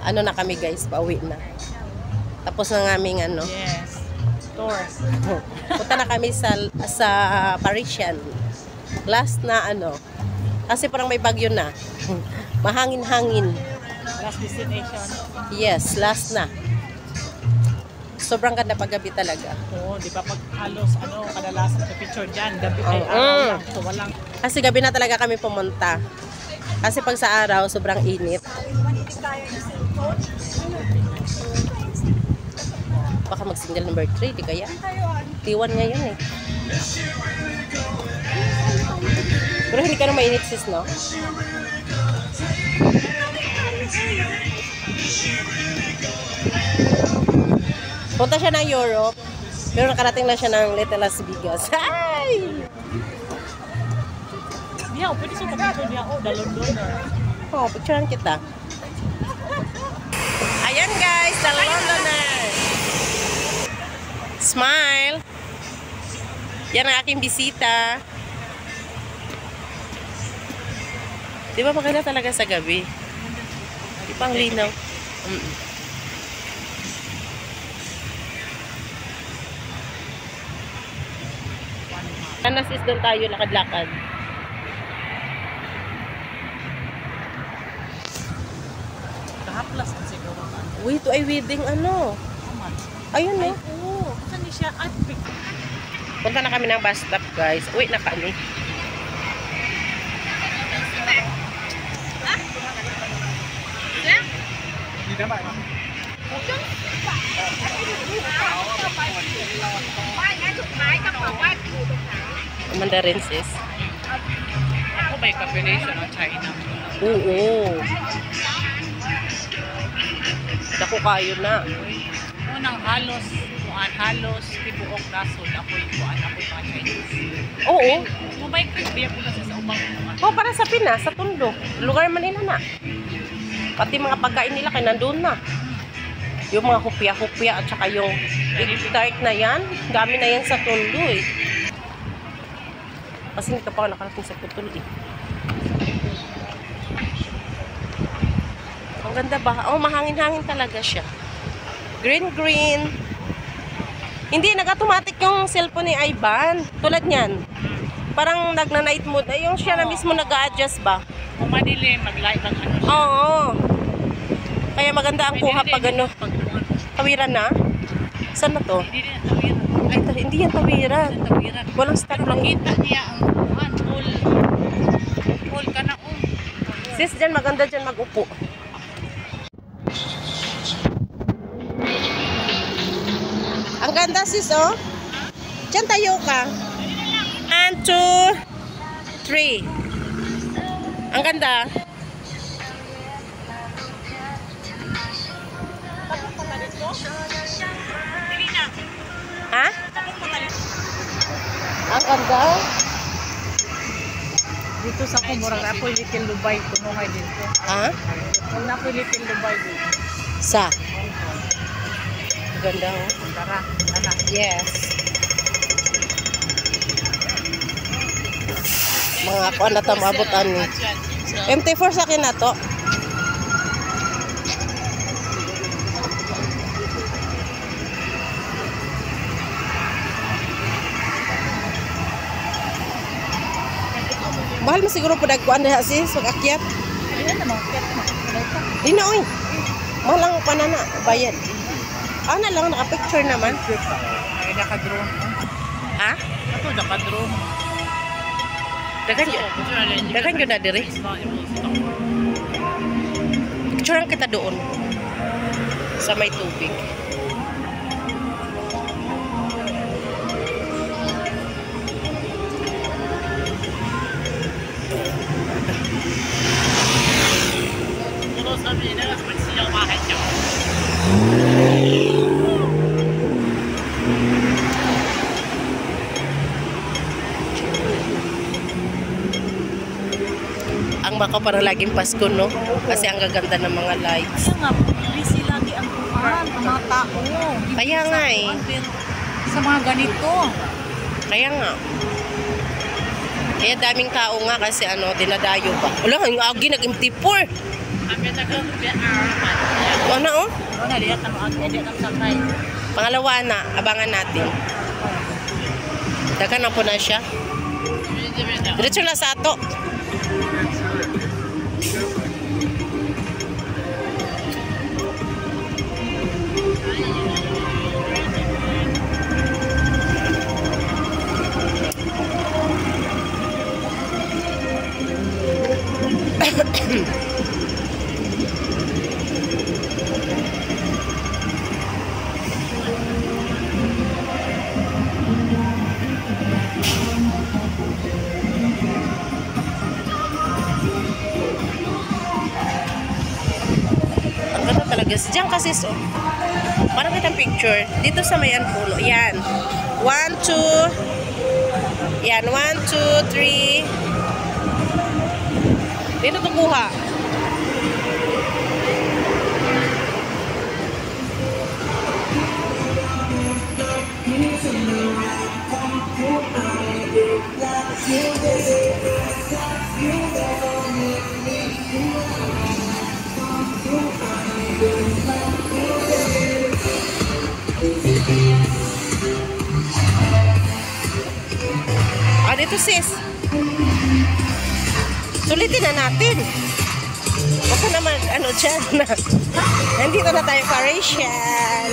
ano na kami guys, pauwi na. Tapos na aming ano. Yes. Tour. Punta na kami sa Parisian. Last na ano. Kasi parang may bagyo na. Mahangin-hangin. Last destination. Yes, last na. Sobrang ganda paggabi talaga. Oo, di ba pag halos kadalasan sa picture dyan, gabi ay araw lang. So walang... Kasi gabi na talaga kami pumunta. Kasi pag sa araw, sobrang init. Baka mag-single number 3, di kaya? T1 ngayon eh. Pero hindi ka na mainit sis, no? Punta siya ng Europe, pero nakarating na siya ng Little Las Vegas. Hi! Niya, pwede sa pag-picture niya. Oh, the Londoner. Oh, picturean kita. Ayan guys, the Londoner. Smile. Yan ang aking bisita. Di ba maganda talaga sa gabi? Di pang linaw. Kanas is doon tayo lakad-lakad. Kahaplas na siguro. Uy, ito ay wedding ano. Ayun Ay, eh. oo. Saan ni siya? At Punta na kami ng bus stop guys. Uy, na kami. Mandarin sis. ako may combination ng China. Oo. Dako kayo na. Unang halos tibuok nasod ako'y mga Chinese. Oo. Mumigrate biya ko na sa umang Oh, para sa Pinas, sa Tondo. Lugar man nila na. Pati mga pagkain nila kay nandun na. Yung mga hupya-hupya at saka yung egg tart na yan, dami na yan sa Tondo eh. Kasi hindi ka pa nakarating sa Putol eh. Ang ganda ba? Oh, mahangin-hangin talaga siya. Green-green. Hindi, nag-automatic yung cellphone ni Ivan. Tulad niyan. Parang nagna-night mode. Ay, yung siya na mismo nag-a-adjust ba? kung madilim, mag-live ang ano siya. Oo. Kaya maganda ang kuha pag ano. Tawiran na? Saan na to? Hindi rin tawiran. Ay, hindi yan tawiran. Tawiran. Walang start lang. Makita niya ang full ka na Sis, dyan maganda dyan mag-upo. Ang ganda sis, oh. Dyan tayo ka. 1, 2, 3. Ang ganda. Ha? Ang ganda. dito sa kumurang ako'y Little Dubai tunungay dito. Ha? Kung ako'y Little Dubai dito. Sa? Ang ganda, oh. Tara. Yes. Mga kuan na tamabutan ni. MT4 sa akin na to. Mahal mo siguro po nagkuan diha sis, mag-akyat. Ayan naman, Di na oy. Mahal lang pa na bayad. Na lang naka-picture naman. ay naka-drone. Ha? Ako naka-drone. Dagan yun na diri. Picturean kita doon. Sa may tubig. Ang baka para laging Pasko, no? Kasi ang gaganda ng mga lights. Kaya nga, busy lagi ang mga tao. Kaya nga eh. Sa mga ganito. Kaya nga. Kaya daming tao nga kasi ano, dinadayo pa. Wala, yung agi nag-MT4. Ano oh? Ano lihat kan sampai. Pangalawa na, abangan natin. Dagan na po na siya. Diretso na sa ato. Diyan kasi so. Parang kitang picture. Dito sa may puno. Yan. 1, 2. Yan. 1, 2, 3. Dito to kuha. Dito sis. Sulitin na natin. Baka naman ano dyan na. Nandito na tayo Parisian.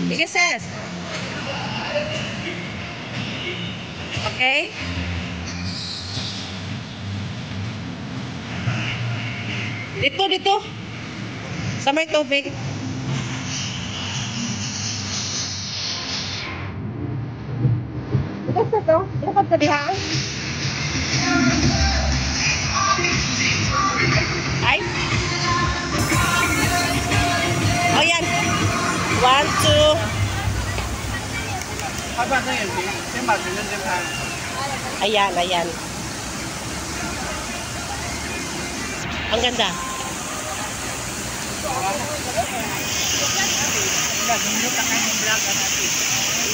Sige, sis. Okay? Dito. Sa may tubig. Ito sa to. Lakad ka diha. Ay. O yan. 1, 2. Ayan. Ang ganda.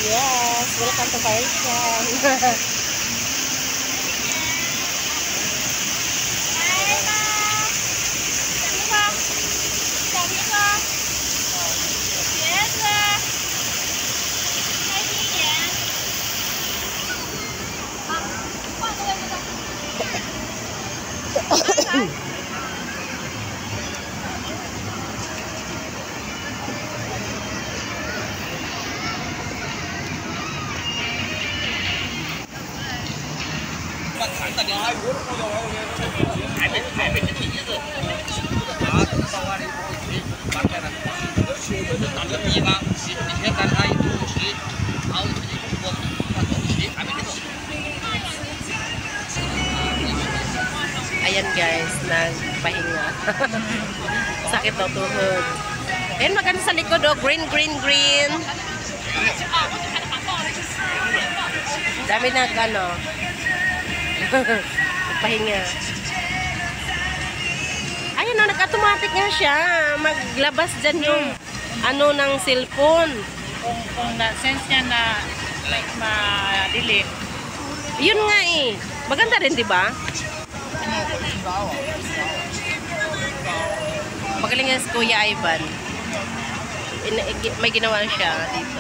Yes, welcome to Parisian. Ayan guys, nagpahinga. Sakit daw tuhod. Ayan maganda sa likod oh, green. Dami nagpahinga. Ayun oh, nag-automatic nga siya. Maglabas dyan yung ano ng cellphone. Kung na-sense niya na like ma-delete. Yun nga eh. Maganda rin, di ba? Magaling nga si Kuya Ivan. May ginawa siya dito.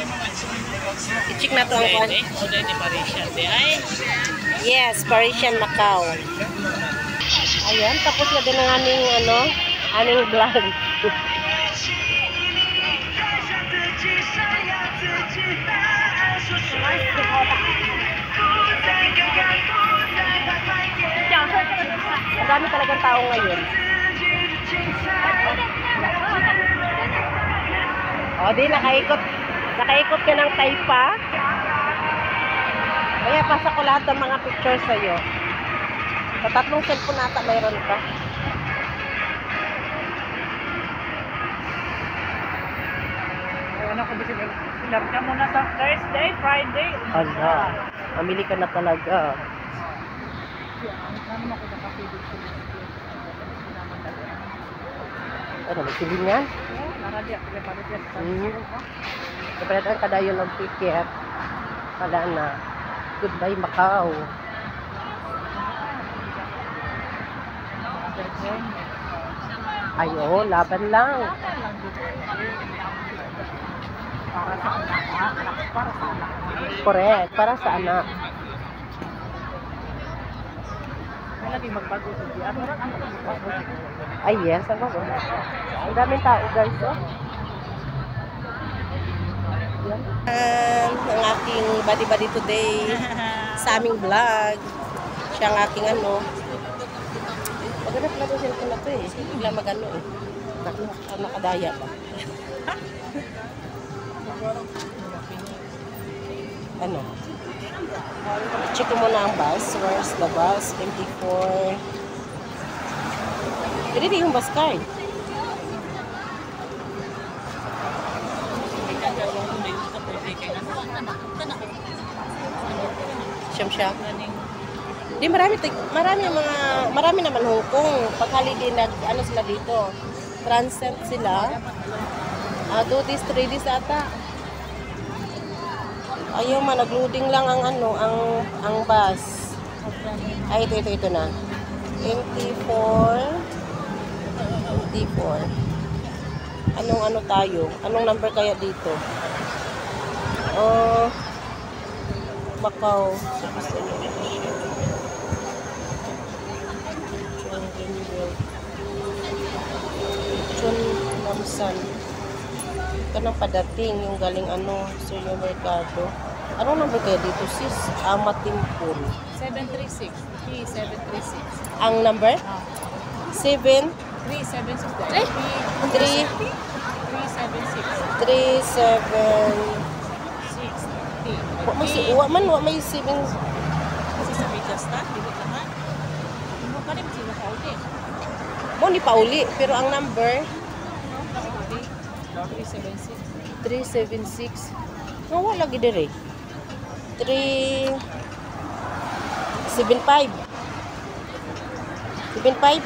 I-check na to ang kwan. Parisian. Yes, Parisian Macau. Ayan, tapos na din ang aming vlog. Ang dami talagang tao ngayon. O, di nakaikot ka ng Taipa. Kaya pasa ko lahat ng mga pictures sa'yo. Sa 3 cellphone nata mayroon ka. ako busy. Ilar ka muna sa Thursday, Friday. Ala, mamili ka na talaga. Ano ako nakapili ko? Ano, magsilin yan? Naradya, palit yan. Kapag ang kadayon ng ticket, pala na, goodbye Macau. Ayo, laban lang. Para sa anak. Para sa anak. Correct, para sa anak. May lagi magbago sa diyan. Ano magbago? Ay, yes, ang bago. Ang daming tao, guys, oh. Ang aking body today sa aming vlog. Siya ang aking ano. Maganda pala ito cellphone na ito eh. Bigla magano eh. Nakadaya pa. Ano? Check ko muna ang bus. Where's the bus? 24. Pwede di yung bus card. Siyam. Di marami naman Hong Kong. Pag holiday ano sila dito. Transit sila. 2 days, 3 days ata. Ayaw man, nag-loading lang ang ano, ang bus. Ay, ito na. 24. Anong ano tayo? Anong number kaya dito? Macau. Chun Lamsan. Ito nang padating yung galing ano, Suryo Mercado. Anong number kaya dito sis? Amatimpun. 736. P736. Ang number? 7 376. 3 376. 3 7 Wa may 7. Kasi sa Vegas na, di ba naman? Ano ka rin sila sa uli? Mo ni pauli, pero ang number 376. 376. No, wala lagi dire. 375. 75?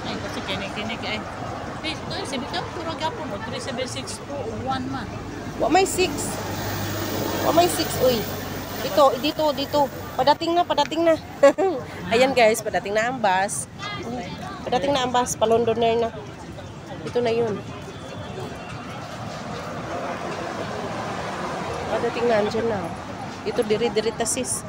Ay, kasi kinig ay. Ito, sabi ka, puro gapon, 376 po, 1 man. Wa may 6. Wa may 6, uy. Dito. Padating na. Ayan guys, padating na ang bus. Pa-Londoner na. Ito na yun. Padating na, andyan na. Ito, diri-diri tasis.